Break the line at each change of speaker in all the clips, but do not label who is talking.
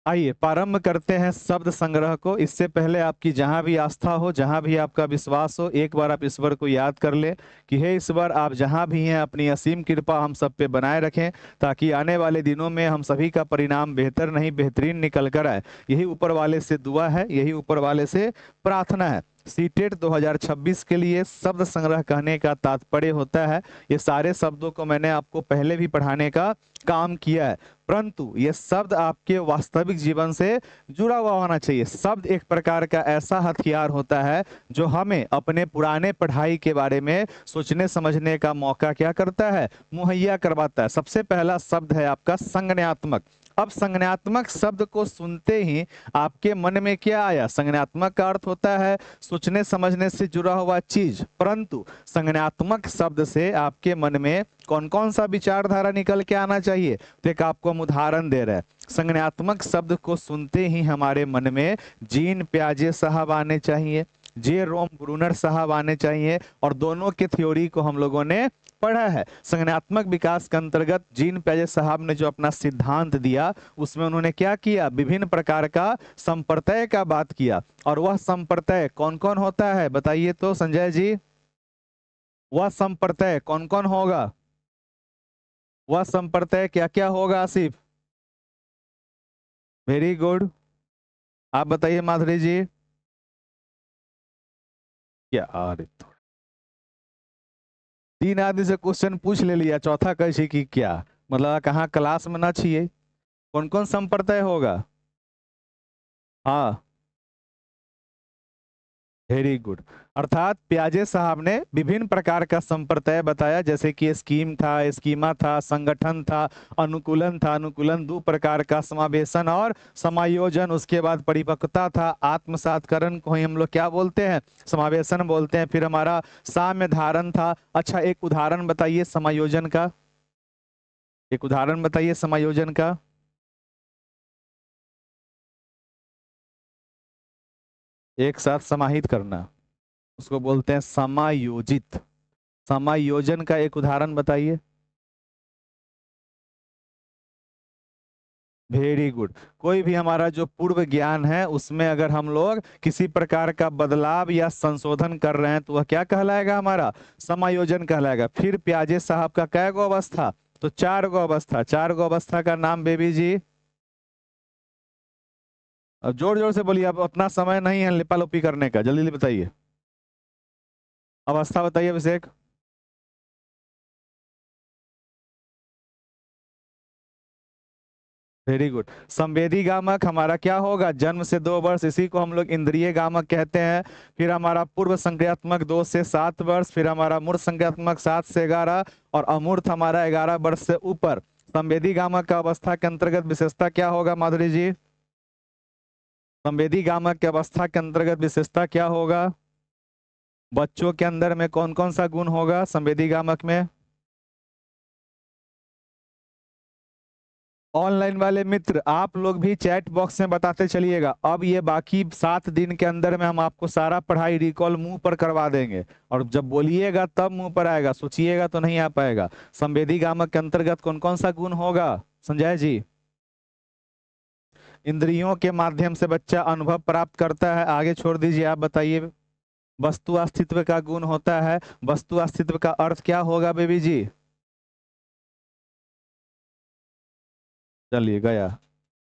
आइए प्रारंभ करते हैं शब्द संग्रह को। इससे पहले आपकी जहां भी आस्था हो, जहां भी आपका विश्वास हो, एक बार आप ईश्वर को याद कर ले कि हे ईश्वर, आप जहां भी हैं अपनी असीम कृपा हम सब पे बनाए रखें, ताकि आने वाले दिनों में हम सभी का परिणाम बेहतर नहीं बेहतरीन निकल कर आए। यही ऊपर वाले से दुआ है, यही ऊपर वाले से प्रार्थना है। सीटेट 2026 के लिए शब्द संग्रह कहने का तात्पर्य होता है, ये सारे शब्दों को मैंने आपको पहले भी पढ़ाने का काम किया है, परंतु ये शब्द आपके वास्तविक जीवन से जुड़ा हुआ होना चाहिए। शब्द एक प्रकार का ऐसा हथियार होता है जो हमें अपने पुराने पढ़ाई के बारे में सोचने समझने का मौका क्या करता है, मुहैया करवाता है। सबसे पहला शब्द है आपका संज्ञानात्मक। अब संज्ञानात्मक शब्द को सुनते ही आपके मन में क्या आया? संज्ञानात्मक का अर्थ होता है सोचने समझने से जुड़ा हुआ चीज, परंतु संज्ञानात्मक शब्द से आपके मन में कौन कौन सा विचारधारा निकल के आना चाहिए? तो एक आपको हम उदाहरण दे रहे हैं। संज्ञानात्मक शब्द को सुनते ही हमारे मन में जीन प्याजे साहब आने चाहिए, जे रोम ब्रूनर साहब आने चाहिए, और दोनों के थ्योरी को हम लोगों ने पढ़ा है। संज्ञानात्मक विकास के अंतर्गत जीन प्याजे साहब ने जो अपना सिद्धांत दिया, उसमें उन्होंने क्या किया? विभिन्न प्रकार का संप्रत्यय का बात किया। और वह संप्रत्यय कौन कौन होता है बताइए तो संजय जी? वह संप्रत्यय कौन कौन होगा? वह संप्रत्यय क्या क्या होगा आसिफ? Very good. आप बताइए माधुरी जी। क्या? अरे तीन आदमी से क्वेश्चन पूछ ले लिया, चौथा कैसे कि क्या मतलब? कहाँ क्लास में ना छिए? कौन कौन संप्रत्यय होगा? हाँ, वेरी गुड। अर्थात प्याजे साहब ने विभिन्न प्रकार का संप्रत्यय बताया, जैसे कि स्कीम था, स्कीमा था, संगठन था, अनुकूलन था, अनुकूलन दो प्रकार का, समावेशन और समायोजन, उसके बाद परिपक्वता था, आत्मसातकरण को ही हम लोग क्या बोलते हैं? समावेशन बोलते हैं। फिर हमारा साम्य धारण था। अच्छा, एक उदाहरण बताइए समायोजन का, एक उदाहरण बताइए समायोजन का। एक साथ समाहित करना, उसको बोलते हैं समायोजित। समायोजन का एक उदाहरण बताइए। Very good. कोई भी हमारा जो पूर्व ज्ञान है उसमें अगर हम लोग किसी प्रकार का बदलाव या संशोधन कर रहे हैं तो वह क्या कहलाएगा? हमारा समायोजन कहलाएगा। फिर प्याजे साहब का कै गो अवस्था? तो चार गो अवस्था। चार गो अवस्था का नाम बेबी जी? अब जोर जोर से बोलिए, अब अपना समय नहीं है लिपालोपी करने का, जल्दी जल्दी बताइए। अवस्था बताइए अभिषेक। Very good. संवेदी गामक हमारा क्या होगा? जन्म से 2 वर्ष, इसी को हम लोग इंद्रिय गामक कहते हैं। फिर हमारा पूर्व संज्ञात्मक 2 से 7 वर्ष, फिर हमारा मूर्त संज्ञात्मक 7 से 11, और अमूर्त हमारा 11 वर्ष से ऊपर। संवेदी गामक का अवस्था के अंतर्गत विशेषता क्या होगा माधुरी जी? संवेदी गामक की अवस्था के अंतर्गत विशेषता क्या होगा? बच्चों के अंदर में कौन कौन सा गुण होगा संवेदी गामक में? ऑनलाइन वाले मित्र आप लोग भी चैट बॉक्स में बताते चलिएगा। अब ये बाकी 7 दिन के अंदर में हम आपको सारा पढ़ाई रिकॉल मुंह पर करवा देंगे, और जब बोलिएगा तब मुंह पर आएगा, सोचिएगा तो नहीं आ पाएगा। संवेदी गामक के अंतर्गत कौन कौन सा गुण होगा संजय जी? इंद्रियों के माध्यम से बच्चा अनुभव प्राप्त करता है। आगे छोड़ दीजिए, आप बताइए। वस्तु अस्तित्व का गुण होता है। वस्तु अस्तित्व का अर्थ क्या होगा बेबी जी? चलिए गया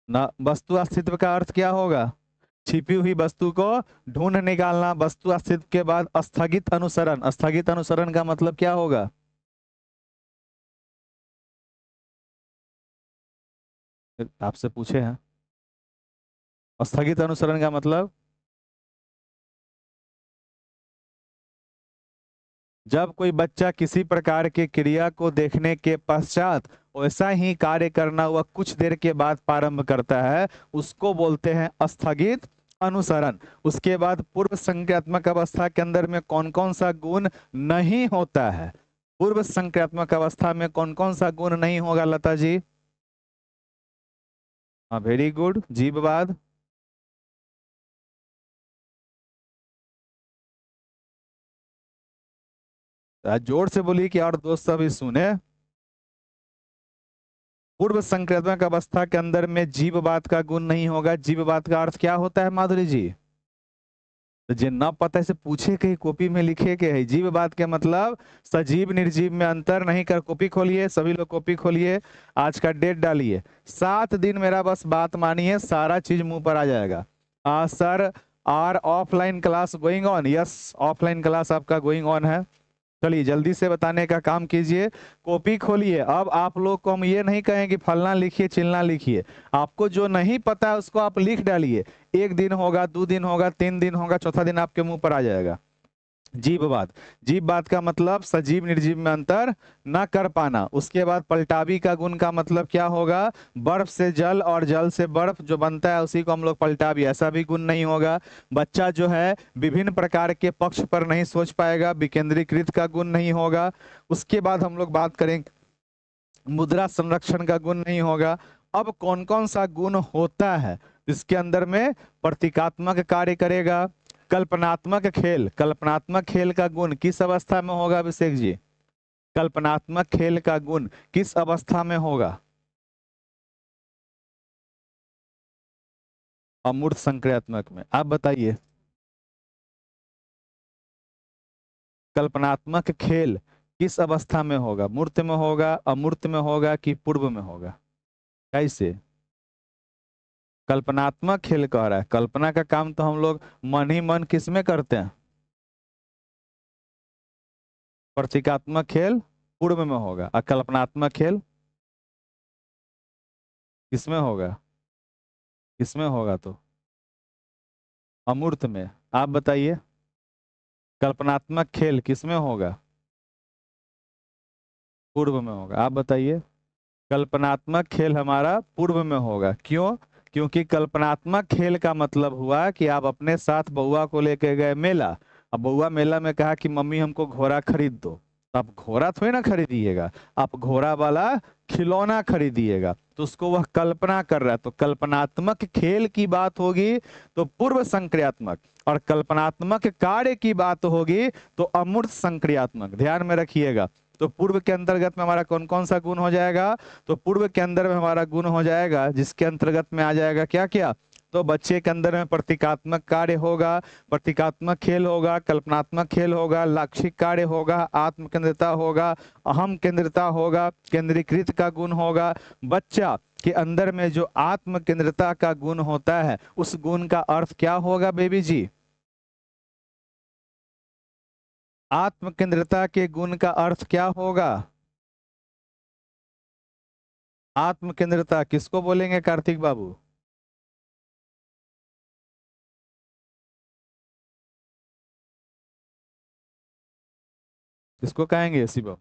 ना। वस्तु अस्तित्व का अर्थ क्या होगा? छिपी हुई वस्तु को ढूंढ निकालना। वस्तु अस्तित्व के बाद स्थगित अनुसरण। स्थगित अनुसरण का मतलब क्या होगा? आपसे पूछे हैं। स्थगित अनुसरण का मतलब जब कोई बच्चा किसी प्रकार के क्रिया को देखने के पश्चात वैसा ही कार्य करना वह कुछ देर के बाद प्रारंभ करता है, उसको बोलते हैं स्थगित अनुसरण। उसके बाद पूर्व संज्ञात्मक अवस्था के अंदर में कौन कौन सा गुण नहीं होता है? पूर्व संज्ञात्मक अवस्था में कौन कौन सा गुण नहीं होगा लता जी? हाँ, वेरी गुड। जीववाद। जोर से बोलिए कि और दोस्त सभी सुने। पूर्व संक्रियात्मक अवस्था के अंदर में जीववाद का गुण नहीं होगा। जीववाद का अर्थ क्या होता है माधुरी जी? तो जे न पता है से पूछे कहीं कॉपी में लिखे के है। जीववाद के मतलब सजीव निर्जीव में अंतर नहीं कर। कॉपी खोलिए, सभी लोग कॉपी खोलिए, आज का डेट डालिए। 7 दिन मेरा बस बात मानिए, सारा चीज मुंह पर आ जाएगा। Sir are offline class going on? Yes, offline class आपका गोइंग ऑन है। चलिए जल्दी से बताने का काम कीजिए, कॉपी खोलिए। अब आप लोग को हम ये नहीं कहें कि फलना लिखिए चिलना लिखिए, आपको जो नहीं पता है उसको आप लिख डालिए। 1 दिन होगा, 2 दिन होगा, 3 दिन होगा, चौथा दिन आपके मुंह पर आ जाएगा। जीववाद, जीववाद का मतलब सजीव निर्जीव में अंतर न कर पाना। उसके बाद पलटावी का गुण का मतलब क्या होगा? बर्फ से जल और जल से बर्फ जो बनता है उसी को हम लोग पलटावी, ऐसा भी गुण नहीं होगा। बच्चा जो है विभिन्न प्रकार के पक्ष पर नहीं सोच पाएगा, विकेंद्रीकृत का गुण नहीं होगा। उसके बाद हम लोग बात करेंगे मुद्रा संरक्षण का गुण नहीं होगा। अब कौन कौन सा गुण होता है इसके अंदर में? प्रतीकात्मक कार्य करेगा। कल्पनात्मक खेल, कल्पनात्मक खेल का गुण किस अवस्था में होगा अभिषेक जी? कल्पनात्मक खेल का गुण किस अवस्था में होगा? अमूर्त संक्रियात्मक में। आप बताइए, कल्पनात्मक खेल किस अवस्था में होगा? मूर्त में होगा, अमूर्त में होगा कि पूर्व में होगा? कैसे? कल्पनात्मक खेल कह रहा है, कल्पना का काम तो हम लोग मन ही मन किस में करते हैं? प्रतीकात्मक खेल पूर्व में होगा, और कल्पनात्मक खेल किसमें होगा? किसमें होगा? तो अमूर्त में। आप बताइए, कल्पनात्मक खेल किसमें होगा? पूर्व में होगा। आप बताइए, कल्पनात्मक खेल हमारा पूर्व में होगा। क्यों? क्योंकि कल्पनात्मक खेल का मतलब हुआ कि आप अपने साथ बउआ को लेके गए मेला। अब बउआ मेला में कहा कि मम्मी हमको घोड़ा खरीद दो, तो आप घोड़ा थोड़ी ना खरीदिएगा, आप घोड़ा वाला खिलौना खरीदिएगा। तो उसको वह कल्पना कर रहा है, तो कल्पनात्मक खेल की बात होगी तो पूर्व संक्रियात्मक, और कल्पनात्मक कार्य की बात होगी तो अमूर्त संक्रियात्मक। ध्यान में रखिएगा। तो पूर्व के अंतर्गत में हमारा कौन कौन सा गुण हो जाएगा? तो पूर्व के अंदर में हमारा गुण हो जाएगा जिसके अंतर्गत में आ जाएगा क्या क्या? तो बच्चे के अंदर में प्रतीकात्मक कार्य होगा, प्रतीकात्मक खेल होगा, कल्पनात्मक खेल होगा, लाक्षिक कार्य होगा, आत्म केंद्रिता होगा, अहम केंद्रिता होगा, केंद्रीकृत का गुण होगा। बच्चा के अंदर में जो आत्म केंद्रिता का गुण होता है उस गुण का अर्थ क्या होगा बेबी जी? आत्म केंद्रिता के गुण का अर्थ क्या होगा? आत्म केंद्रिता किसको बोलेंगे कार्तिक बाबू? किसको कहेंगे शिवम?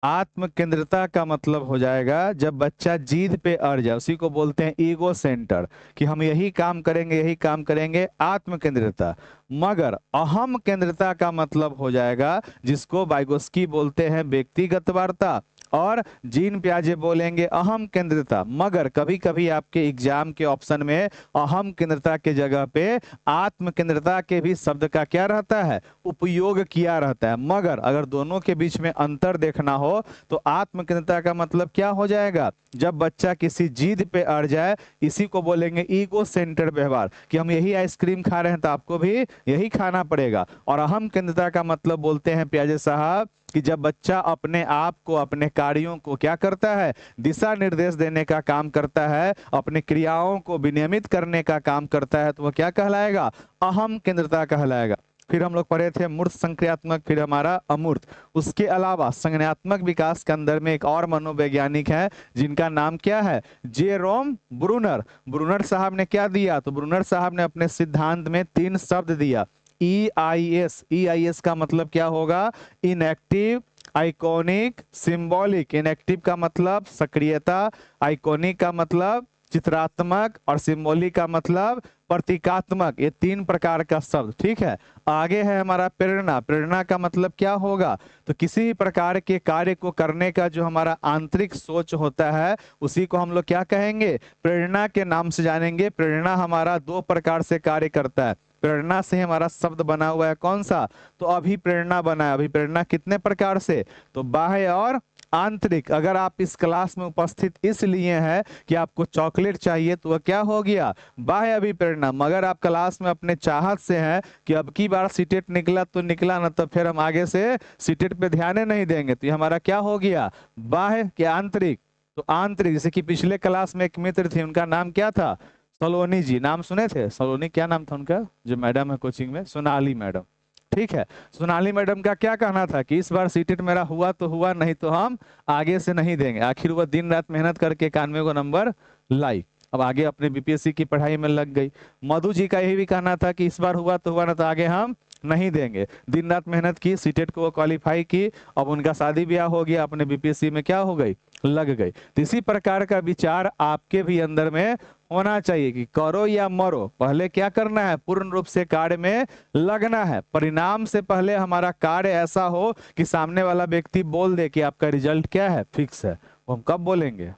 आत्म केंद्रिता का मतलब हो जाएगा जब बच्चा जीद पे अड़ जाए, उसी को बोलते हैं ईगो सेंटर, कि हम यही काम करेंगे यही काम करेंगे, आत्म केंद्रिता। मगर अहम केंद्रिता का मतलब हो जाएगा जिसको वाइगोस्की बोलते हैं व्यक्तिगत वार्ता, और जीन प्याजे बोलेंगे अहम केंद्रिता। मगर कभी कभी आपके एग्जाम के ऑप्शन में अहम केंद्रिता के जगह पे आत्म केंद्रिता के भी शब्द का क्या रहता है? उपयोग किया रहता है। मगर अगर दोनों के बीच में अंतर देखना हो तो आत्म केंद्रिता का मतलब क्या हो जाएगा? जब बच्चा किसी जिद पे अड़ जाए, इसी को बोलेंगे ईगो सेंटर व्यवहार, कि हम यही आइसक्रीम खा रहे हैं तो आपको भी यही खाना पड़ेगा। और अहम केंद्रिता का मतलब बोलते हैं प्याजे साहब कि जब बच्चा अपने आप को, अपने कार्यों को क्या करता है? दिशा निर्देश देने का काम करता है, अपनी क्रियाओं को विनियमित करने का काम करता है, तो वह क्या कहलाएगा? अहम केंद्रिता कहलाएगा। फिर हम लोग पढ़े थे मूर्त संक्रियात्मक, फिर हमारा अमूर्त। उसके अलावा संज्ञानात्मक विकास के अंदर में एक और मनोवैज्ञानिक है जिनका नाम क्या है? Jerome Bruner. ब्रूनर साहब ने क्या दिया? तो ब्रूनर साहब ने अपने सिद्धांत में 3 शब्द दिया, EIS। EIS का मतलब क्या होगा? Inactive, iconic, symbolic. इनएक्टिव का मतलब सक्रियता, आइकॉनिक का मतलब चित्रात्मक, और सिंबॉलिक का मतलब प्रतीकात्मक। ये 3 प्रकार का शब्द, ठीक है। आगे है हमारा प्रेरणा। प्रेरणा का मतलब क्या होगा? तो किसी भी प्रकार के कार्य को करने का जो हमारा आंतरिक सोच होता है उसी को हम लोग क्या कहेंगे? प्रेरणा के नाम से जानेंगे। प्रेरणा हमारा 2 प्रकार से कार्य करता है। प्रेरणा से हमारा शब्द बना हुआ है कौन सा? तो अभिप्रेरणा बना है। अभिप्रेरणा कितने प्रकार से? तो बाह्य और आंतरिक। अगर आप इस क्लास में उपस्थित इसलिए हैं कि आपको चॉकलेट चाहिए तो वह क्या हो गया, बाह्य अभिप्रेरणा। मगर आप क्लास में अपने चाहत से हैं कि अब की बार सीटेट निकला तो निकला, ना तो फिर हम आगे से सीटेट पे ध्यान नहीं देंगे, तो ये हमारा क्या हो गया, बाह्य के आंतरिक। तो आंतरिक, जैसे कि पिछले क्लास में एक मित्र थे, उनका नाम क्या था, सलोनी जी, नाम सुने थे, सलोनी, क्या नाम था उनका, जो मैडम है कोचिंग में, सोनाली मैडम, ठीक है। सोनाली मैडम का क्या कहना था कि इस बार सीटेट मेरा हुआ तो हुआ, नहीं तो हम आगे से नहीं देंगे। आखिर वह दिन रात मेहनत करके 91 को नंबर लाई, अब आगे अपने बीपीएससी की पढ़ाई में लग गई। मधु जी का यही भी कहना था कि इस बार हुआ तो हुआ, ना तो आगे हम नहीं देंगे। दिन रात मेहनत की, सीटेट को क्वालिफाई की, अब उनका शादी ब्याह हो गया, अपने बीपीएससी में क्या हो गई, लग गई। तो इसी प्रकार का विचार आपके भी अंदर में होना चाहिए कि करो या मरो, पहले क्या करना है, पूर्ण रूप से कार्य में लगना है। परिणाम से पहले हमारा कार्य ऐसा हो कि सामने वाला व्यक्ति बोल दे कि आपका रिजल्ट क्या है, फिक्स है। वो हम कब बोलेंगे,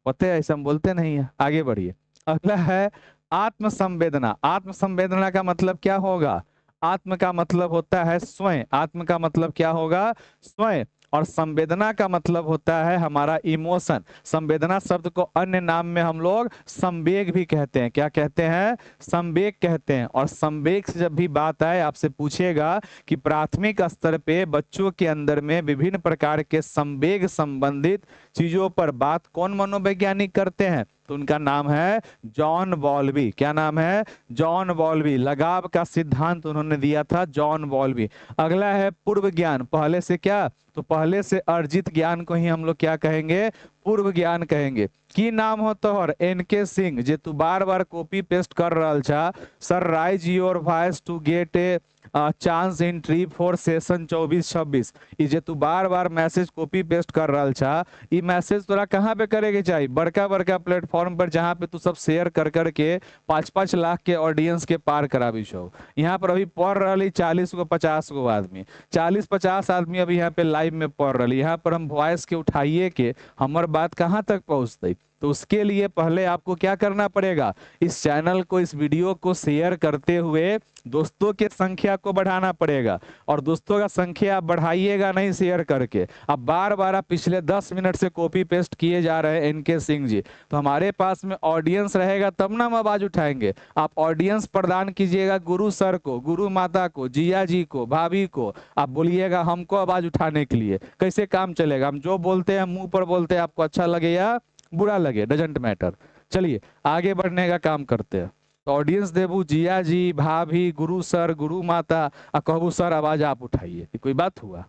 पता है, ऐसा हम बोलते नहीं है। आगे बढ़िए। अगला है आत्म संवेदना। आत्म संवेदना का मतलब क्या होगा, आत्म का मतलब होता है स्वयं, आत्म का मतलब क्या होगा, स्वयं। और संवेदना का मतलब होता है हमारा इमोशन। संवेदना शब्द को अन्य नाम में हम लोग संवेग भी कहते हैं। क्या कहते हैं, संवेग कहते हैं। और संवेग से जब भी बात आए, आपसे पूछेगा कि प्राथमिक स्तर पे बच्चों के अंदर में विभिन्न प्रकार के संवेग संबंधित चीजों पर बात कौन मनोवैज्ञानिक करते हैं, तो उनका नाम है जॉन बॉल्बी। क्या नाम है, जॉन बॉल्बी। लगाव का सिद्धांत उन्होंने दिया था, जॉन बॉल्बी। अगला है पूर्व ज्ञान। पहले से क्या, तो पहले से अर्जित ज्ञान को ही हम लोग क्या कहेंगे, पूर्व ज्ञान कहेंगे। की नाम हो तोहर, एनके सिंह, जे तू बार बार कॉपी पेस्ट कर रहा छा, sir raise your voice to get a chance entry for session 24-26। जे तू बार बार मैसेज कॉपी पेस्ट कर रहा छा, ये मैसेज तोरा कहाँ पे करे के चाहिए, बड़का बड़का प्लेटफॉर्म पर, जहाँ पे तू सब शेयर कर करके 5-5 लाख के ऑडियंस के पार कराबी छो। यहाँ पर अभी पढ़ रही 40 गो 50 गो आदमी, 40-50 आदमी अभी यहाँ पे लाइव में पढ़ रही। यहाँ पर हम वॉइस के उठाइए के हमार बात कहाँ तक पहुँचते, तो उसके लिए पहले आपको क्या करना पड़ेगा, इस चैनल को, इस वीडियो को शेयर करते हुए दोस्तों के संख्या को बढ़ाना पड़ेगा। और दोस्तों का संख्या आप बढ़ाइएगा नहीं शेयर करके, अब बार बार आप पिछले 10 मिनट से कॉपी पेस्ट किए जा रहे हैं एनके सिंह जी, तो हमारे पास में ऑडियंस रहेगा तब ना हम आवाज उठाएंगे। आप ऑडियंस प्रदान कीजिएगा गुरु सर को, गुरु माता को, जिया जी को, भाभी को, आप बोलिएगा हमको आवाज उठाने के लिए। कैसे काम चलेगा, हम जो बोलते हैं मुंह पर बोलते हैं, आपको अच्छा लगे या बुरा लगे, डजेंट मैटर। चलिए आगे बढ़ने का काम करते हैं। तो ऑडियंस देबू जिया जी, भाभी, गुरु सर, गुरु माता, आ कहबू सर आवाज आप उठाइए, कोई बात हुआ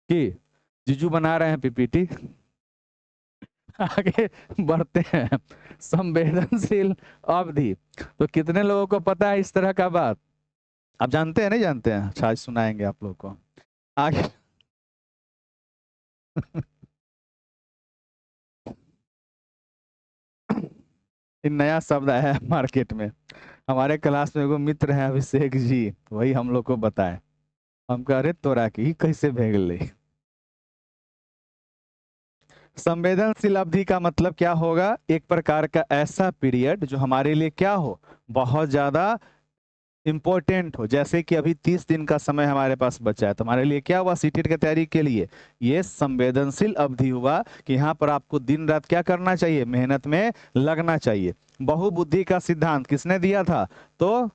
कि जीजू बना रहे हैं पीपीटी। आगे बढ़ते हैं। संवेदनशील अवधि, तो कितने लोगों को पता है इस तरह का बात, आप जानते हैं नहीं जानते हैं, अच्छा आज सुनाएंगे आप लोगों को आगे। नया शब्द आया है मार्केट में, हमारे क्लास में एगो मित्र है अभिषेक जी, वही हम लोग को बताए। हम कह रहे तोरा की कैसे भेग ले। संवेदनशील अवधि का मतलब क्या होगा, एक प्रकार का ऐसा पीरियड जो हमारे लिए क्या हो, बहुत ज्यादा इंपॉर्टेंट हो। जैसे कि अभी 30 दिन का समय हमारे पास बचा है, तो हमारे लिए क्या हुआ, सीटेट की तैयारी के लिए ये संवेदनशील अवधि हुआ कि यहाँ पर आपको दिन रात क्या करना चाहिए, मेहनत में लगना चाहिए। बहुबुद्धि का सिद्धांत किसने दिया था, तो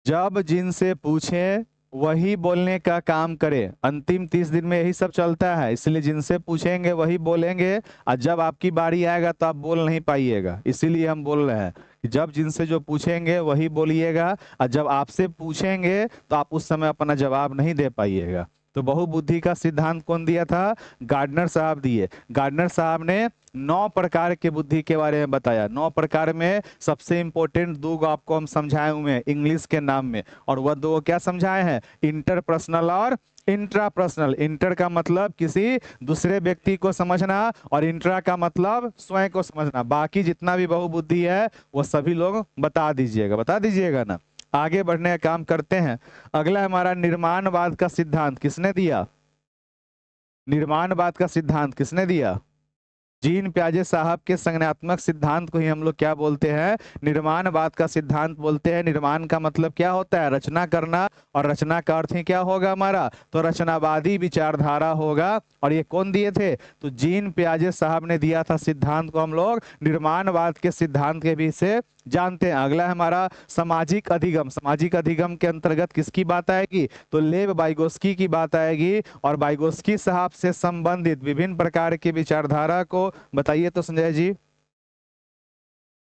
जब जिनसे पूछे वही बोलने का काम करे। अंतिम 30 दिन में यही सब चलता है, इसलिए जिनसे पूछेंगे वही बोलेंगे, और जब आपकी बारी आएगा तो आप बोल नहीं पाइएगा। इसीलिए हम बोल रहे हैं कि जब जिनसे जो पूछेंगे वही बोलिएगा, और जब आपसे पूछेंगे तो आप उस समय अपना जवाब नहीं दे पाइएगा। तो बहुबुद्धि का सिद्धांत कौन दिया था, गार्डनर साहब दिए। गार्डनर साहब ने 9 प्रकार के बुद्धि के बारे में बताया। 9 प्रकार में सबसे इंपॉर्टेंट 2 आपको हम समझाए हुए हैं इंग्लिश के नाम में, और वह 2 क्या समझाए हैं, इंटरपर्सनल और इंट्रापर्सनल। इंटर का मतलब किसी दूसरे व्यक्ति को समझना, और इंट्रा का मतलब स्वयं को समझना। बाकी जितना भी बहुबुद्धि है वो सभी लोग बता दीजिएगा ना। आगे बढ़ने का काम करते हैं। अगला हमारा निर्माणवाद का सिद्धांत किसने दिया, निर्माणवाद का सिद्धांत किसने दिया, जीन पियाजे साहब के संज्ञानात्मक सिद्धांत को ही हम लोग क्या बोलते हैं, निर्माणवाद का सिद्धांत बोलते हैं। निर्माण का मतलब क्या होता है, रचना करना, और रचना का अर्थ ही क्या होगा हमारा, तो रचनावादी विचारधारा होगा। और ये कौन दिए थे, तो जीन पियाजे साहब ने दिया था। सिद्धांत को हम लोग निर्माणवाद के सिद्धांत के भी से जानते हैं। अगला है हमारा सामाजिक अधिगम। सामाजिक अधिगम के अंतर्गत किसकी बात आएगी, तो लेव वाइगोस्की की बात आएगी। और वाइगोस्की साहब से संबंधित विभिन्न प्रकार की विचारधारा को बताइए तो संजय जी।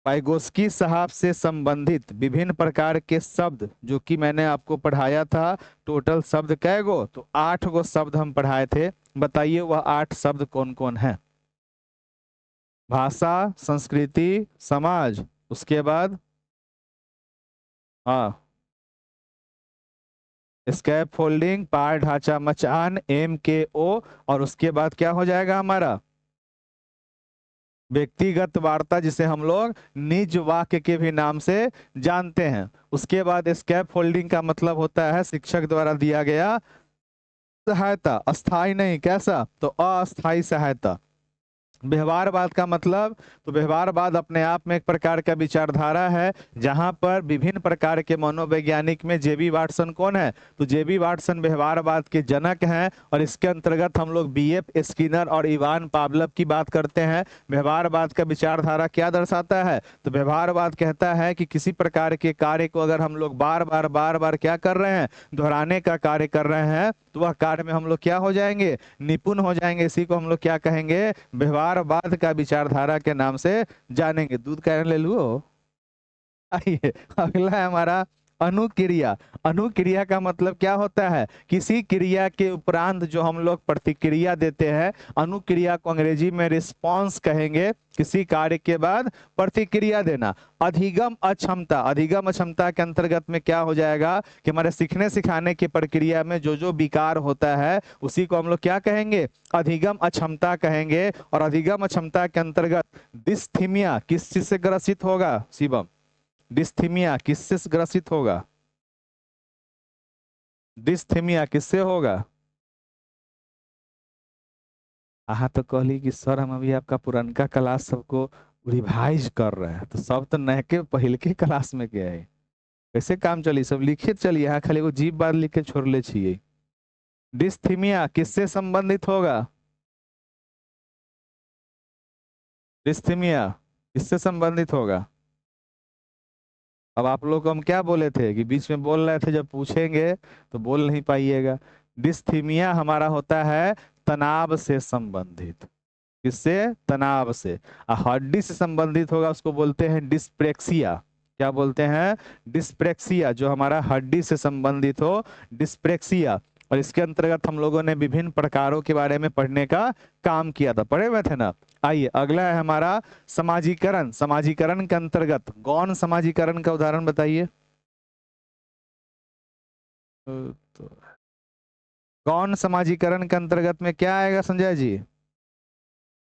वाइगोस्की साहब से संबंधित विभिन्न प्रकार के शब्द जो कि मैंने आपको पढ़ाया था, टोटल शब्द कै गो, तो 8 गो शब्द हम पढ़ाए थे। बताइए वह 8 शब्द कौन कौन है। भाषा, संस्कृति, समाज, उसके बाद हाँ स्कैप फोल्डिंग, पार ढांचा मचान, MKO, और उसके बाद क्या हो जाएगा हमारा व्यक्तिगत वार्ता, जिसे हम लोग निज वाक्य के भी नाम से जानते हैं। उसके बाद स्कैप फोल्डिंग का मतलब होता है शिक्षक द्वारा दिया गया सहायता, अस्थाई नहीं, कैसा, तो अस्थाई सहायता। व्यवहारवाद का मतलब, तो व्यवहारवाद अपने आप में एक प्रकार का विचारधारा है, जहां पर विभिन्न प्रकार के मनोवैज्ञानिक में जेबी वाटसन कौन है, तो जेबी वाटसन व्यवहारवाद के जनक हैं। और इसके अंतर्गत हम लोग BF स्किनर और इवान पावलव की बात करते हैं। व्यवहारवाद का विचारधारा क्या दर्शाता है, तो व्यवहारवाद कहता है कि किसी प्रकार के कार्य को अगर हम लोग बार बार क्या कर रहे हैं, दोहराने का कार्य कर रहे हैं, तो वह कार्य में हम लोग क्या हो जाएंगे, निपुण हो जाएंगे। इसी को हम लोग क्या कहेंगे, व्यवहारवाद का विचारधारा के नाम से जानेंगे। दूध का ले लो। आइए अगला है हमारा अनुक्रिया। अनुक्रिया का मतलब क्या होता है, किसी क्रिया के उपरांत जो हम लोग प्रतिक्रिया देते हैं, अनुक्रिया को अंग्रेजी में रिस्पॉन्स कहेंगे। किसी कार्य के बाद प्रतिक्रिया देना। अधिगम अक्षमता, अधिगम अक्षमता के अंतर्गत में क्या हो जाएगा कि हमारे सीखने सिखाने की प्रक्रिया में जो जो विकार होता है उसी को हम लोग क्या कहेंगे, अधिगम अक्षमता कहेंगे। और अधिगम अक्षमता के अंतर्गत डिस्थीमिया किस चीज से ग्रसित होगा शिवम, डिस्थीमिया किससे ग्रसित होगा, डिस्थीमिया किससे होगा। हाँ तो कहली कि सर हम अभी आपका पुरनका क्लास सबको रिवाइज कर रहे हैं, तो सब तो नए के पहले के क्लास में क्या है, कैसे काम चली, सब लिखित चलिए। यहाँ खाली एगो जीप बार लिख के छोड़ ले छिए। डिस्थीमिया किससे संबंधित होगा, डिस्थीमिया किससे संबंधित होगा। अब आप लोग को हम क्या बोले थे कि बीच में बोल रहे थे, जब पूछेंगे तो बोल नहीं पाइएगा। डिस्थीमिया हमारा होता है तनाव से संबंधित, किससे, तनाव से। हड्डी से संबंधित होगा उसको बोलते हैं डिस्प्रेक्सिया। क्या बोलते हैं, डिस्प्रेक्सिया, जो हमारा हड्डी से संबंधित हो, डिस्प्रेक्सिया। और इसके अंतर्गत हम लोगों ने विभिन्न प्रकारों के बारे में पढ़ने का काम किया था, पढ़े हुए थे ना। आइए अगला है हमारा समाजीकरण। समाजीकरण के अंतर्गत गौण समाजीकरण का उदाहरण बताइए। तो गौण समाजीकरण के अंतर्गत में क्या आएगा संजय जी,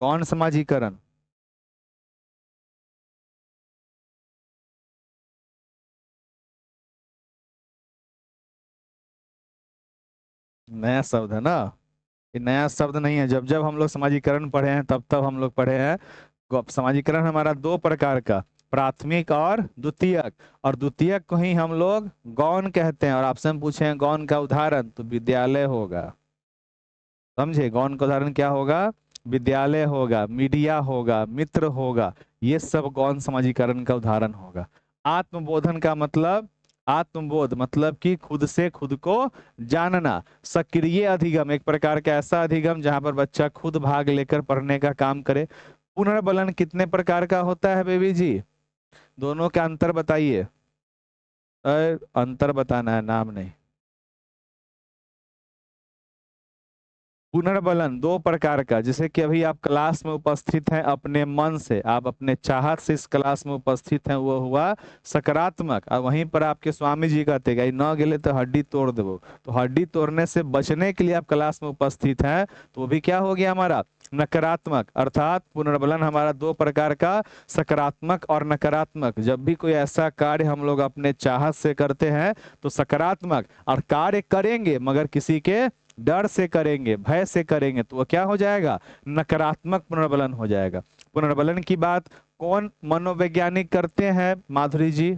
गौण समाजीकरण, नया शब्द है ना, ये नया शब्द नहीं है। जब जब हम लोग समाजीकरण पढ़े हैं तब तब हम लोग पढ़े हैं। समाजीकरण हमारा 2 प्रकार का, प्राथमिक और द्वितीयक। और द्वितीयक को ही हम लोग गौण कहते हैं। और आपसे हम पूछे हैं गौण का उदाहरण, तो विद्यालय होगा, समझे। गौण का उदाहरण क्या होगा, विद्यालय होगा, मीडिया होगा, मित्र होगा, ये सब गौण समाजीकरण का उदाहरण होगा। आत्मबोधन का मतलब, आत्मबोध मतलब कि खुद से खुद को जानना। सक्रिय अधिगम एक प्रकार का ऐसा अधिगम जहां पर बच्चा खुद भाग लेकर पढ़ने का काम करे। पुनर्बलन कितने प्रकार का होता है बेबी जी, दोनों का अंतर बताइए। अंतर बताना है, नाम नहीं। पुनर्बलन 2 प्रकार का, जैसे कि अभी आप क्लास में उपस्थित हैं अपने मन से, आप अपने चाहत से इस क्लास में उपस्थित हैं, वो हुआ सकारात्मक। और वहीं पर आपके स्वामी जी कहते हैं न गेले तो हड्डी तोड़ दो, तो हड्डी तोड़ने से बचने के लिए आप क्लास में उपस्थित हैं, तो वो भी क्या हो गया हमारा नकारात्मक। अर्थात पुनर्बलन हमारा 2 प्रकार का, सकारात्मक और नकारात्मक। जब भी कोई ऐसा कार्य हम लोग अपने चाहत से करते हैं तो सकारात्मक, और कार्य करेंगे मगर किसी के डर से करेंगे, भय से करेंगे, तो वो क्या हो जाएगा, नकारात्मक पुनर्बलन हो जाएगा। पुनर्बलन की बात कौन मनोवैज्ञानिक करते हैं माधुरी जी?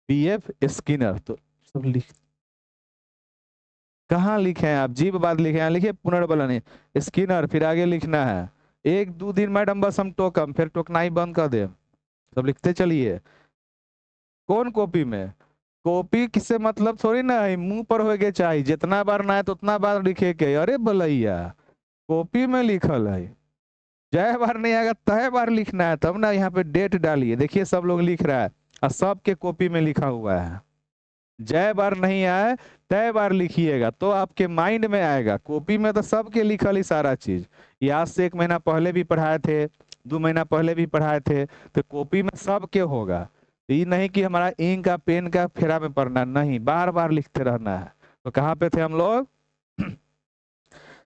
BF Skinner. तो सब लिख, कहाँ लिखे हैं आप, जीव बात लिखे हैं, लिखिए पुनर्बलन स्किनर, फिर आगे लिखना है 1-2 दिन मैडम बस हम टोकम, फिर टोकना ही बंद कर दे, सब लिखते चलिए। कौन कॉपी में? कॉपी किससे मतलब थोड़ी ना है, मुंह पर हो गए चाहिए, जितना बार ना है तो उतना बार लिखे के, अरे भलैया कॉपी में लिखल है, जय बार नहीं आएगा तय बार लिखना है, तब ना यहाँ पे डेट डालिए, देखिए सब लोग लिख रहा है और सबके कॉपी में लिखा हुआ है, जय बार नहीं आए तय बार लिखिएगा तो आपके माइंड में आएगा, कॉपी में तो सबके लिखल ही सारा चीज, ये आज से 1 महीना पहले भी पढ़ाए थे, 2 महीना पहले भी पढ़ाए थे, तो कॉपी में सबके होगा, ये नहीं कि हमारा इंक का पेन का फेरा में पढ़ना, नहीं बार बार लिखते रहना है। तो कहाँ पे थे हम लोग?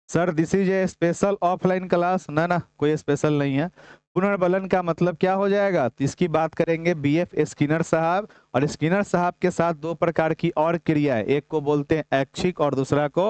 Sir this is a special offline class, ना ना कोई स्पेशल नहीं है। पुनर्बलन का मतलब क्या हो जाएगा, तो इसकी बात करेंगे बीएफ स्किनर साहब, और स्किनर साहब के साथ 2 प्रकार की और क्रियाएं, एक को बोलते हैं ऐच्छिक और दूसरा को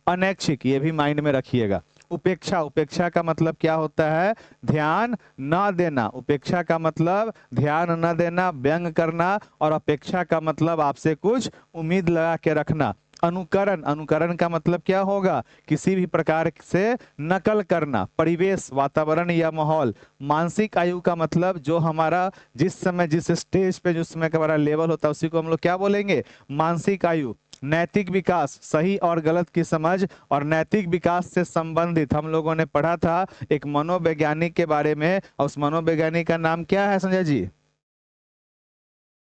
अनैच्छिक, ये भी माइंड में रखिएगा। उपेक्षा, उपेक्षा का मतलब क्या होता है, ध्यान न देना, उपेक्षा का मतलब ध्यान न देना, व्यंग करना, और अपेक्षा का मतलब आपसे कुछ उम्मीद लगा के रखना। अनुकरण, अनुकरण का मतलब क्या होगा, किसी भी प्रकार से नकल करना, परिवेश वातावरण या माहौल। मानसिक आयु का मतलब जो हमारा जिस समय जिस स्टेज पे जिस समय का हमारा लेवल होता है उसी को हम लोग क्या बोलेंगे, मानसिक आयु। नैतिक विकास, सही और गलत की समझ, और नैतिक विकास से संबंधित हम लोगों ने पढ़ा था एक मनोवैज्ञानिक के बारे में, और उस मनोवैज्ञानिक का नाम क्या है संजय जी?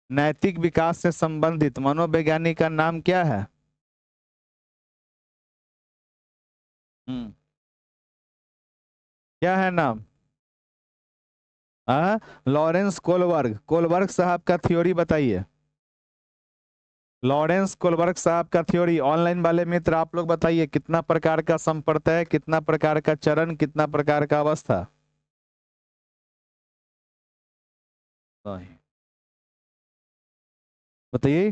नैतिक विकास से संबंधित मनोवैज्ञानिक का नाम क्या है? हम्म, क्या है नाम? हाँ, लॉरेंस कोलबर्ग। कोलबर्ग साहब का थ्योरी बताइए, लॉरेंस कोलबर्ग साहब का थ्योरी। ऑनलाइन वाले मित्र आप लोग बताइए कितना प्रकार का संप्रत्यय, कितना प्रकार का चरण, कितना प्रकार का अवस्था? नहीं। बताइए।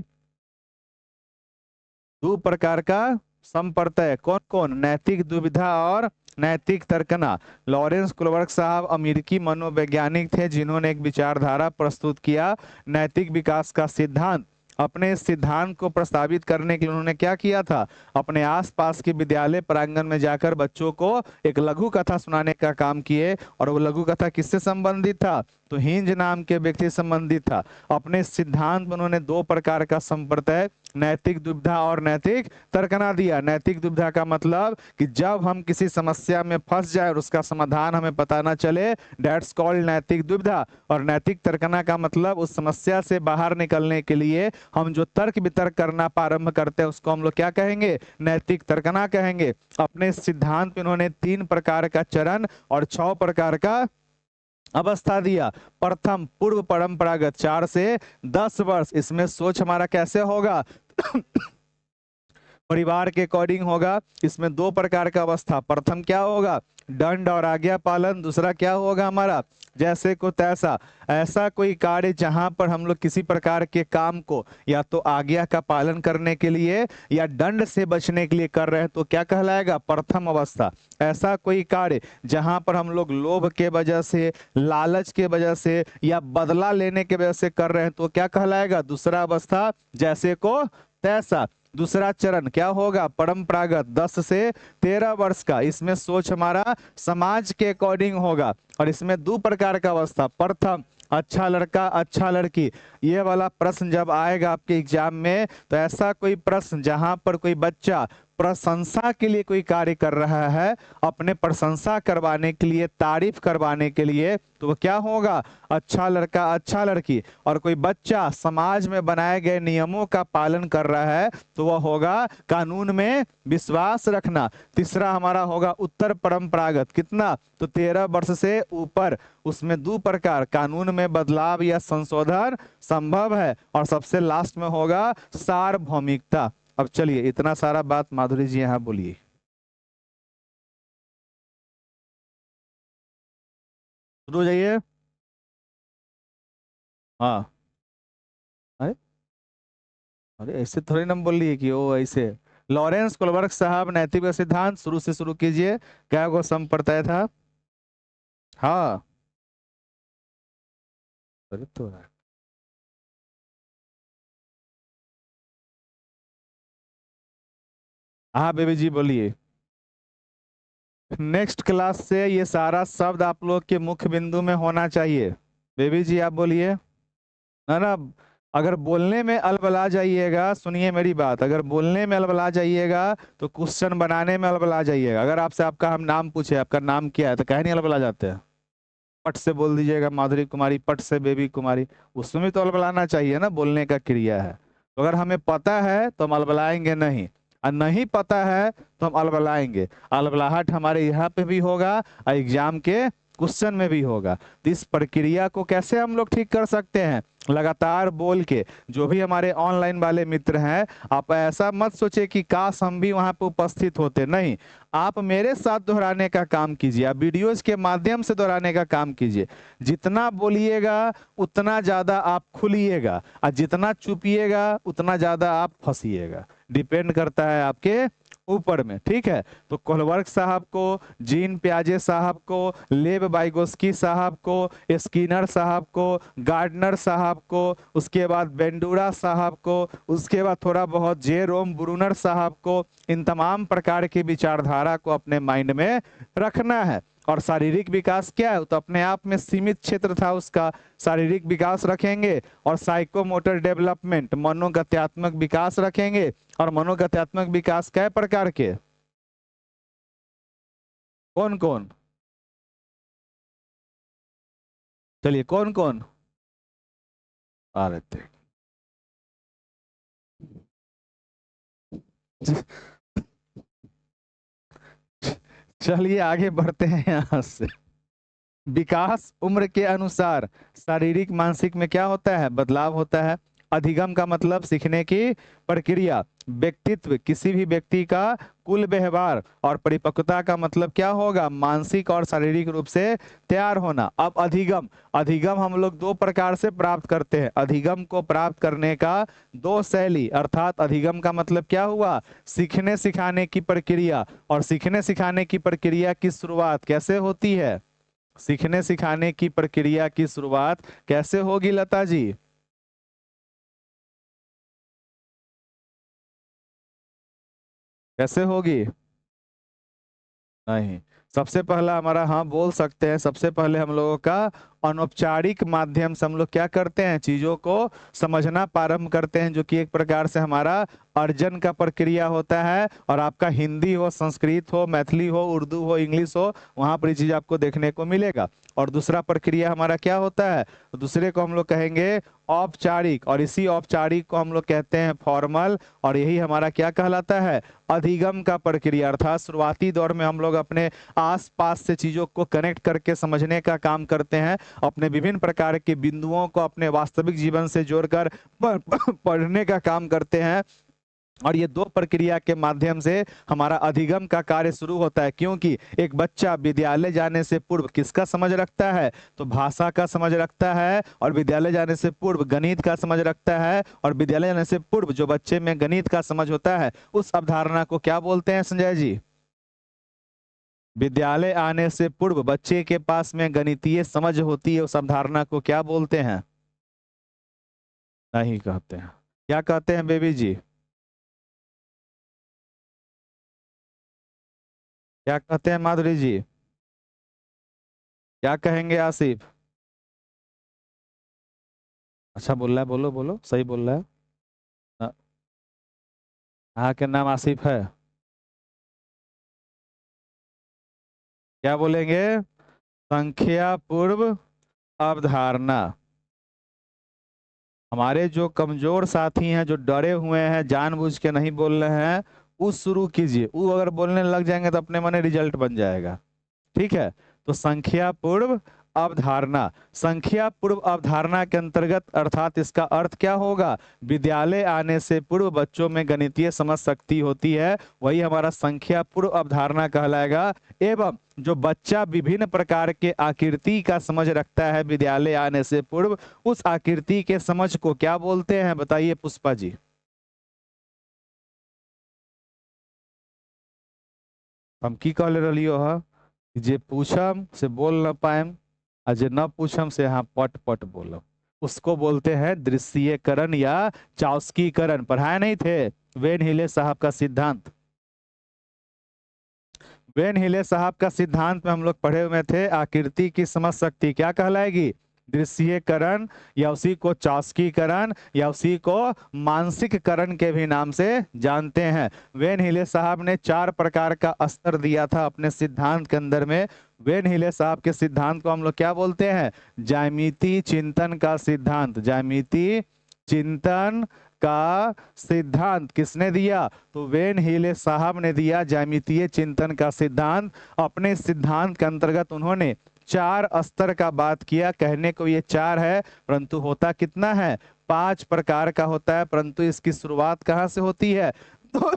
2 प्रकार का संप्रत्यय, कौन कौन? नैतिक दुविधा और नैतिक तर्कना। लॉरेंस कोलबर्ग साहब अमेरिकी मनोवैज्ञानिक थे जिन्होंने एक विचारधारा प्रस्तुत किया, नैतिक विकास का सिद्धांत। अपने इस सिद्धांत को प्रस्तावित करने के लिए उन्होंने क्या किया था, अपने आसपास के विद्यालय प्रांगण में जाकर बच्चों को एक लघु कथा सुनाने का काम किए, और वो लघु कथा किससे संबंधित था, तो हिंज नाम के व्यक्ति से संबंधित था। अपने सिद्धांत में उन्होंने 2 प्रकार का संप्रत्यय, नैतिक दुविधा और नैतिक तर्कना दिया। नैतिक दुविधा का मतलब कि जब हम किसी समस्या में फंस जाए और उसका समाधान हमें पता ना चले, दैट्स कॉल्ड नैतिक दुविधा। और नैतिक तर्कना का मतलब उस समस्या से बाहर निकलने के लिए हम जो तर्क वितर्क करना प्रारंभ करते हैं उसको हम लोग क्या कहेंगे, नैतिक तर्कना कहेंगे। अपने सिद्धांत में उन्होंने 3 प्रकार का चरण और 6 प्रकार का अवस्था दिया। प्रथम पूर्व परंपरागत 4 से 10 वर्ष, इसमें सोच हमारा कैसे होगा परिवार के अकॉर्डिंग होगा। इसमें 2 प्रकार का अवस्था, प्रथम क्या होगा, दंड और आज्ञा पालन, दूसरा क्या होगा हमारा, जैसे को तैसा। ऐसा कोई कार्य जहां पर हम लोग किसी प्रकार के काम को या तो आज्ञा का पालन करने के लिए या दंड से बचने के लिए कर रहे हैं तो क्या कहलाएगा, प्रथम अवस्था। ऐसा कोई कार्य जहां पर हम लोग लोभ के वजह से, लालच के वजह से या बदला लेने के वजह से कर रहे हैं तो क्या कहलाएगा, दूसरा अवस्था, जैसे को तैसा। दूसरा चरण क्या होगा, परंपरागत 10 से 13 वर्ष का, इसमें सोच हमारा समाज के अकॉर्डिंग होगा। और इसमें 2 प्रकार का अवस्था, प्रथम अच्छा लड़का अच्छा लड़की। ये वाला प्रश्न जब आएगा आपके एग्जाम में तो ऐसा कोई प्रश्न जहां पर कोई बच्चा प्रशंसा के लिए कोई कार्य कर रहा है, अपने प्रशंसा करवाने के लिए, तारीफ करवाने के लिए, तो वो क्या होगा, अच्छा लड़का अच्छा लड़की। और कोई बच्चा समाज में बनाए गए नियमों का पालन कर रहा है तो वह होगा कानून में विश्वास रखना। तीसरा हमारा होगा उत्तर परंपरागत, कितना, तो 13 वर्ष से ऊपर। उसमें 2 प्रकार, कानून में बदलाव या संशोधन संभव है, और सबसे लास्ट में होगा सार्वभौमिकता। अब चलिए इतना सारा बात माधुरी जी यहाँ बोलिए, शुरू हो जाइए। हाँ। अरे अरे ऐसे थोड़ी ना बोल रही है कि ओ ऐसे। लॉरेंस कोलबर्ग साहब, नैतिक सिद्धांत शुरू से शुरू कीजिए। क्या वो संप्रदाय था? हाँ। अरे तो हाँ बेबी जी बोलिए। नेक्स्ट क्लास से ये सारा शब्द आप लोग के मुख्य बिंदु में होना चाहिए। बेबी जी आप बोलिए। ना ना, अगर बोलने में अलबला जाइएगा, सुनिए मेरी बात, अगर बोलने में अलबला जाइएगा तो क्वेश्चन बनाने में अलबला जाइएगा। अगर आपसे आपका हम नाम पूछे आपका नाम क्या है तो कहीं नहीं अलबला जाते हैं। पट से बोल दीजिएगा माधुरी कुमारी, पट से बेबी कुमारी। उसमें भी तो अलबलाना चाहिए ना, बोलने का क्रिया है। तो अगर हमें पता है तो हम अलबलाएंगे नहीं, और नहीं पता है तो हम अलबलाएंगे। अलबलाहट हमारे यहाँ पे भी होगा और एग्जाम के क्वेश्चन में भी होगा। तो इस प्रक्रिया को कैसे हम लोग ठीक कर सकते हैं? लगातार बोल के। जो भी हमारे ऑनलाइन वाले मित्र हैं, आप ऐसा मत सोचे कि काश हम भी वहां पे उपस्थित होते, नहीं। आप मेरे साथ दोहराने का काम कीजिए, आप वीडियोज के माध्यम से दोहराने का काम कीजिए। जितना बोलिएगा उतना ज्यादा आप खुलिएगा, और जितना चुपिएगा उतना ज्यादा आप फंसिएगा। डिपेंड करता है आपके ऊपर में, ठीक है। तो कोलवर्ग साहब को, जीन प्याजे साहब को, लेव बाइगोस्की साहब को, स्किनर साहब को, गार्डनर साहब को, उसके बाद बेंडूरा साहब को, उसके बाद थोड़ा बहुत जेरोम ब्रूनर साहब को, इन तमाम प्रकार की विचारधारा को अपने माइंड में रखना है। और शारीरिक विकास क्या है? तो अपने आप में सीमित क्षेत्र था उसका। शारीरिक विकास रखेंगे, और साइकोमोटर डेवलपमेंट मनोगत्यात्मक विकास रखेंगे। और मनोगत्यात्मक विकास कै प्रकार के? कौन कौन? चलिए कौन कौन आ रहे थे? चलिए आगे बढ़ते हैं यहाँ से। विकास उम्र के अनुसार शारीरिक मानसिक में क्या होता है? बदलाव होता है। अधिगम का मतलब सीखने की प्रक्रिया। व्यक्तित्व किसी भी व्यक्ति का कुल व्यवहार। और परिपक्वता का मतलब क्या होगा? मानसिक और शारीरिक रूप से तैयार होना। अब अधिगम, अधिगम हम लोग दो प्रकार से प्राप्त करते हैं। अधिगम को प्राप्त करने का दो शैली, अर्थात अधिगम का मतलब क्या हुआ? सीखने सिखाने की प्रक्रिया। और सीखने सिखाने की प्रक्रिया की शुरुआत कैसे होती है? सीखने सिखाने की प्रक्रिया की शुरुआत कैसे होगी लता जी? कैसे होगी? नहीं। सबसे पहला हमारा, हाँ बोल सकते हैं, सबसे पहले हम लोगों का अनौपचारिक माध्यम से हम लोग क्या करते हैं? चीजों को समझना प्रारंभ करते हैं, जो कि एक प्रकार से हमारा अर्जन का प्रक्रिया होता है। और आपका हिंदी हो, संस्कृत हो, मैथिली हो, उर्दू हो, इंग्लिश हो, वहां पर ये चीज आपको देखने को मिलेगा। और दूसरा प्रक्रिया हमारा क्या होता है? तो दूसरे को हम लोग कहेंगे औपचारिक, और इसी औपचारिक को हम लोग कहते हैं फॉर्मल। और यही हमारा क्या कहलाता है? अधिगम का प्रक्रिया। अर्थात शुरुआती दौर में हम लोग अपने आसपास से चीजों को कनेक्ट करके समझने का काम करते हैं। अपने विभिन्न प्रकार के बिंदुओं को अपने वास्तविक जीवन से जोड़कर पढ़ने का काम करते हैं। और ये दो प्रक्रिया के माध्यम से हमारा अधिगम का कार्य शुरू होता है। क्योंकि एक बच्चा विद्यालय जाने से पूर्व किसका समझ रखता है? तो भाषा का समझ रखता है। और विद्यालय जाने से पूर्व गणित का समझ रखता है। और विद्यालय जाने से पूर्व जो बच्चे में गणित का समझ होता है, उस अवधारणा को क्या बोलते हैं संजय जी? विद्यालय आने से पूर्व बच्चे के पास में गणितीय समझ होती है, उस अवधारणा को क्या बोलते हैं? नहीं कहते हैं। क्या कहते हैं बेबी जी? क्या कहते हैं माधुरी जी? क्या कहेंगे आसिफ? अच्छा बोल रहा है, बोलो बोलो, सही बोल रहा है। हाँ, हाँ के नाम आसिफ है? क्या बोलेंगे? संख्या पूर्व अवधारणा। हमारे जो कमजोर साथी हैं, जो डरे हुए हैं, जानबूझ के नहीं बोल रहे हैं, वो शुरू कीजिए। वो अगर बोलने लग जाएंगे तो अपने मन रिजल्ट बन जाएगा। ठीक है। तो संख्या पूर्व अवधारणा, संख्या पूर्व अवधारणा के अंतर्गत, अर्थात इसका अर्थ क्या होगा? विद्यालय आने से पूर्व बच्चों में गणितीय समझ शक्ति होती है, वही हमारा संख्या पूर्व अवधारणा कहलाएगा। एवं जो बच्चा विभिन्न प्रकार के आकृति का समझ रखता है विद्यालय आने से पूर्व, उस आकृति के समझ को क्या बोलते हैं? बताइए पुष्पा जी। हम की कह ले रहियो ह जे पूछम से बोल न पाएम और जे न पूछम से यहाँ पट पट बोलम, उसको बोलते हैं दृश्यीकरण या चाउस्कीकरण। पढ़ाए नहीं थे वेन हिले साहब का सिद्धांत? वेन हिले साहब का सिद्धांत में हम लोग पढ़े हुए थे आकृति की समझ शक्ति क्या कहलाएगी? दृश्यीकरण, या उसी को चाउस्कीकरण, या उसी को मानसिककरण के भी नाम से जानते हैं। वेन हिले साहब ने 4 प्रकार का स्तर दिया था अपने सिद्धांत के अंदर में। वेन हिले साहब के सिद्धांत को हम लोग क्या बोलते हैं? ज्यामिति चिंतन का सिद्धांत। ज्यामिति चिंतन का सिद्धांत किसने दिया? तो वेन हिले साहब ने दिया ज्यामितीय चिंतन का सिद्धांत। अपने सिद्धांत के अंतर्गत उन्होंने 4 स्तर का बात किया। कहने को ये 4 है, परंतु होता कितना है? 5 प्रकार का होता है, परंतु इसकी शुरुआत कहाँ से होती है? तो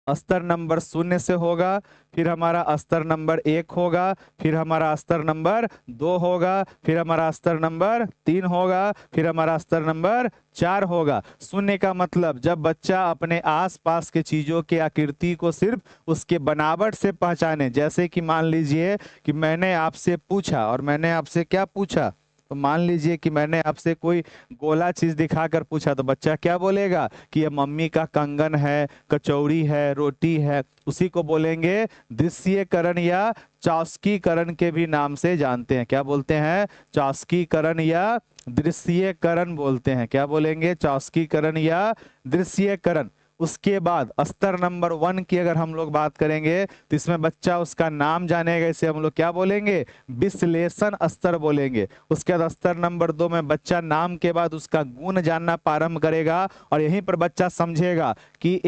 स्तर नंबर 0 से होगा, फिर हमारा स्तर नंबर 1 होगा, फिर हमारा स्तर नंबर 2 होगा, फिर हमारा स्तर नंबर 3 होगा, फिर हमारा स्तर नंबर 4 होगा। 0 का मतलब जब बच्चा अपने आसपास के चीजों के आकृति को सिर्फ उसके बनावट से पहचाने। जैसे कि मान लीजिए कि मैंने आपसे पूछा, और मैंने आपसे क्या पूछा? तो मान लीजिए कि मैंने आपसे कोई गोला चीज दिखाकर पूछा, तो बच्चा क्या बोलेगा कि ये मम्मी का कंगन है, कचौड़ी है, रोटी है। उसी को बोलेंगे दृश्यीकरण या चाउस्कीकरण के भी नाम से जानते हैं। क्या बोलते हैं? चाउस्कीकरण या दृश्यीकरण बोलते हैं। क्या बोलेंगे? चाउस्कीकरण या दृश्यीकरण। उसके बाद स्तर नंबर 1 की अगर हम लोग बात करेंगे तो इसमें बच्चा उसका नाम जानेगा, इसे हम लोग क्या बोलेंगे? विश्लेषण स्तर बोलेंगे। उसके बाद स्तर नंबर 2 में बच्चा नाम के बाद उसका गुण जानना प्रारंभ करेगा, और यहीं पर बच्चा समझेगा कि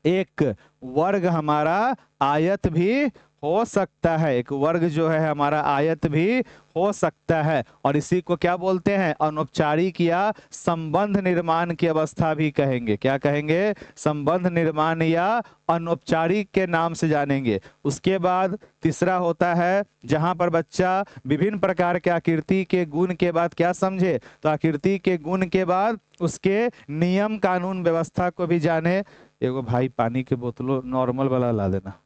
एक वर्ग हमारा आयत भी हो सकता है। एक वर्ग जो है हमारा आयत भी हो सकता है। और इसी को क्या बोलते हैं? अनौपचारिक या संबंध निर्माण की अवस्था भी कहेंगे। क्या कहेंगे? संबंध निर्माण या अनौपचारिक के नाम से जानेंगे। उसके बाद तीसरा होता है जहां पर बच्चा विभिन्न प्रकार के आकृति के गुण के बाद क्या समझे? तो आकृति के गुण के बाद उसके नियम कानून व्यवस्था को भी जाने। एगो भाई पानी के बोतलों नॉर्मल वाला ला देना।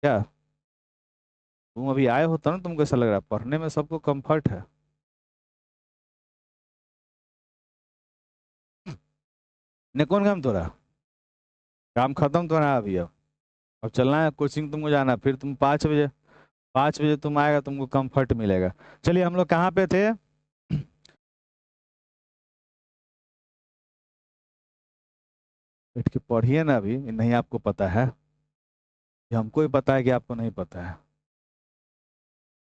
क्या तुम अभी आए हो तो ना तुमको ऐसा लग रहा है? पढ़ने में सबको कंफर्ट है। ने कौन काम तोरा? काम खत्म तो ना अभी? अब चलना है कोचिंग, तुमको जाना, फिर तुम 5 बजे, 5 बजे तुम आएगा, तुमको कंफर्ट मिलेगा। चलिए हम लोग कहाँ पे थे? बैठ के पढ़िए ना, अभी नहीं आपको पता है? ये हमको ही पता है कि आपको नहीं पता है।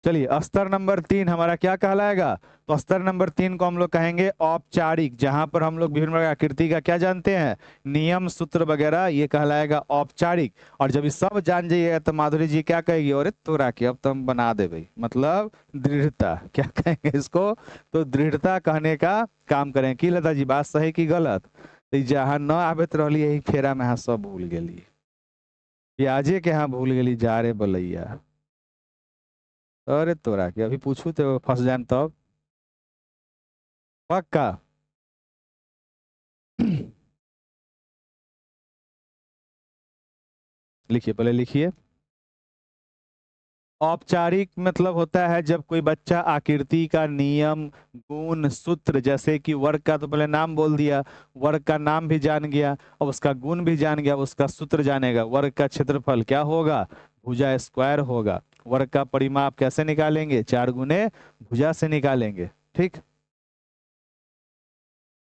चलिए स्तर नंबर 3 हमारा क्या कहलाएगा? तो स्तर नंबर 3 को हम लोग कहेंगे औपचारिक, जहां पर हम लोग विभिन्न प्रकार की आकृति का क्या जानते हैं? नियम सूत्र वगैरह, ये कहलाएगा औपचारिक। और जब ये सब जान जाइएगा तो माधुरी जी क्या कहेगी? अरे तोरा के अब तो हम बना दे भाई, मतलब दृढ़ता। क्या कहेंगे इसको? तो दृढ़ता कहने का काम करें। की लता जी बात सही की गलत? तो जहाँ न आबत रही यही फेरा में, हाँ सब भूल गई। प्याजे के यहाँ भूल गई जा रे बलैया। अरे तोरा के अभी पूछू तो फंस जाए तब। पक्का। लिखिए, पहले लिखिए। औपचारिक मतलब होता है जब कोई बच्चा आकृति का नियम, गुण, सूत्र, जैसे कि वर्ग का तो पहले नाम बोल दिया, वर्ग का नाम भी जान गया, अब उसका गुण भी जान गया, उसका सूत्र जानेगा। वर्ग का क्षेत्रफल क्या होगा? भुजा स्क्वायर होगा। वर्ग का परिमाप कैसे निकालेंगे? 4 गुने भुजा से निकालेंगे। ठीक?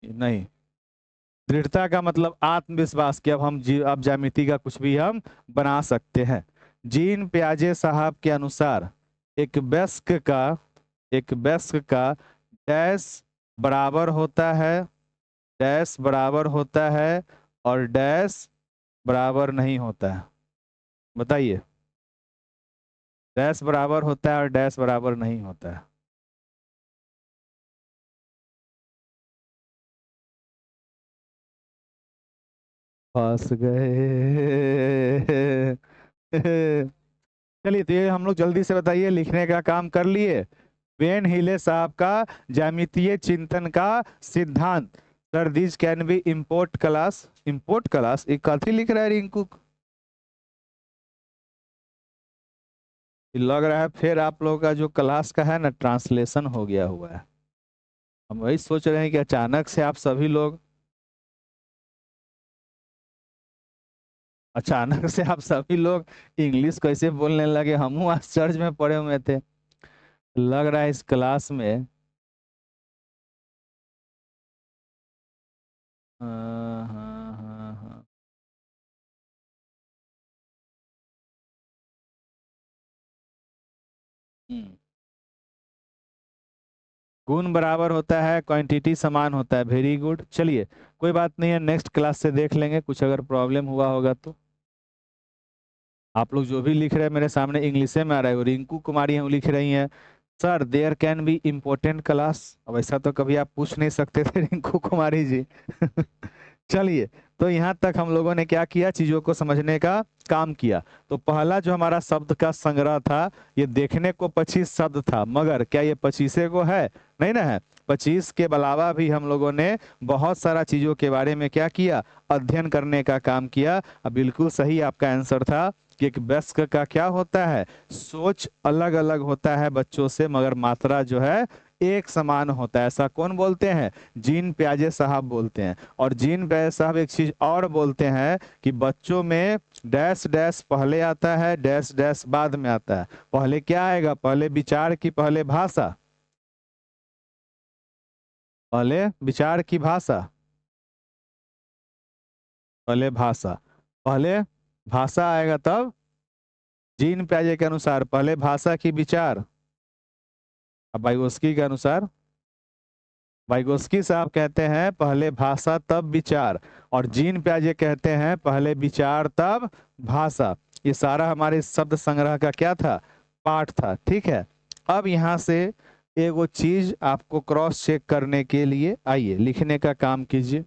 नहीं, दृढ़ता का मतलब आत्मविश्वास कि अब अब ज्यामिति का कुछ भी हम बना सकते हैं। जीन पियाजे साहब के अनुसार एक वयस्क का डैश बराबर होता है, डैश बराबर होता है, और डैश बराबर नहीं होता है। बताइए। डैश बराबर होता है और डैश बराबर नहीं होता है। फंस गए। चलिए तो ये हम लोग जल्दी से बताइए, लिखने का काम कर लिए। वेन हिले साहब का ज्यामितीय चिंतन का सिद्धांत। Sir this can be import class. Import class एक कथी लिख रहा है रिंकू? लग रहा है फिर आप लोगों का जो क्लास का है ना ट्रांसलेशन हो गया हुआ है। हम वही सोच रहे हैं कि अचानक से आप सभी लोग, अचानक से आप सभी लोग इंग्लिश कैसे बोलने लगे, हम आश्चर्य में पड़े हुए थे। लग रहा है इस क्लास में हाँ हाँ हाँ हाँ। हम्म। गुण बराबर होता है, क्वांटिटी समान होता है, वेरी गुड। चलिए कोई बात नहीं है, नेक्स्ट क्लास से देख लेंगे, कुछ अगर प्रॉब्लम हुआ होगा तो। आप लोग जो भी लिख रहे हैं मेरे सामने इंग्लिश में आ रहा है। रिंकू कुमारी हम लिख रही हैं, sir there can be important class. अब ऐसा तो कभी आप पूछ नहीं सकते थे रिंकू कुमारी जी। चलिए, तो यहाँ तक हम लोगों ने क्या किया, चीजों को समझने का काम किया। तो पहला जो हमारा शब्द का संग्रह था, ये देखने को 25 शब्द था, मगर क्या ये 25 को है? नहीं ना है। 25 के अलावा भी हम लोगों ने बहुत सारा चीजों के बारे में क्या किया, अध्ययन करने का काम किया। अब बिल्कुल सही आपका आंसर था कि एक वयस्क का क्या होता है, सोच अलग अलग होता है बच्चों से, मगर मात्रा जो है एक समान होता है। ऐसा कौन बोलते हैं? जीन प्याजे साहब बोलते हैं। और जीन प्याजे साहब एक चीज और बोलते हैं कि बच्चों में डैश डैश पहले आता है, डैश डैश बाद में आता है। पहले क्या आएगा, पहले विचार की पहले भाषा, पहले विचार की भाषा, पहले भाषा, पहले भाषा आएगा, तब जीन प्याजे के अनुसार पहले भाषा की विचार। अब वाइगोस्की के अनुसार, वाइगोस्की साहब कहते हैं पहले भाषा तब विचार, और जीन प्याजे कहते हैं पहले विचार तब भाषा। ये सारा हमारे शब्द संग्रह का क्या था, पाठ था। ठीक है, अब यहाँ से एक वो चीज आपको क्रॉस चेक करने के लिए, आइए लिखने का काम कीजिए।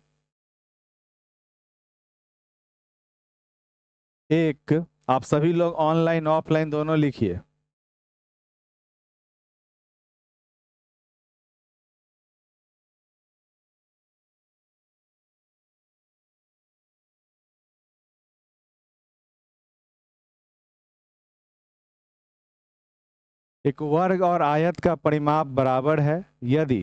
एक, आप सभी लोग ऑनलाइन ऑफलाइन दोनों लिखिए। एक वर्ग और आयत का परिमाप बराबर है यदि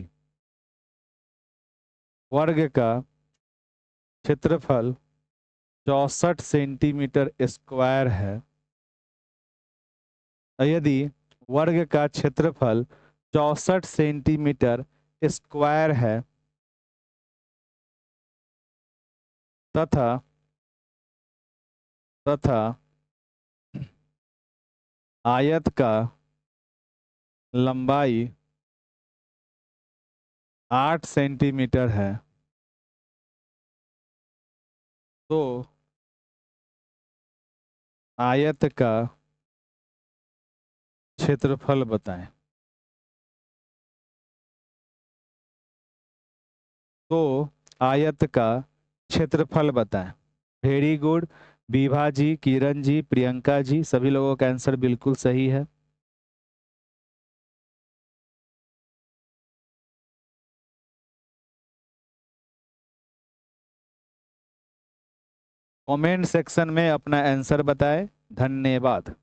वर्ग का क्षेत्रफल 64 सेंटीमीटर स्क्वायर है, यदि वर्ग का क्षेत्रफल 64 सेंटीमीटर स्क्वायर है, तथा तथा आयत का लंबाई 8 सेंटीमीटर है, तो आयत का क्षेत्रफल बताएं। तो आयत का क्षेत्रफल बताएं। वेरी गुड, विभा जी, किरण जी, प्रियंका जी, सभी लोगों का आंसर बिल्कुल सही है। कमेंट सेक्शन में अपना आंसर बताएं। धन्यवाद।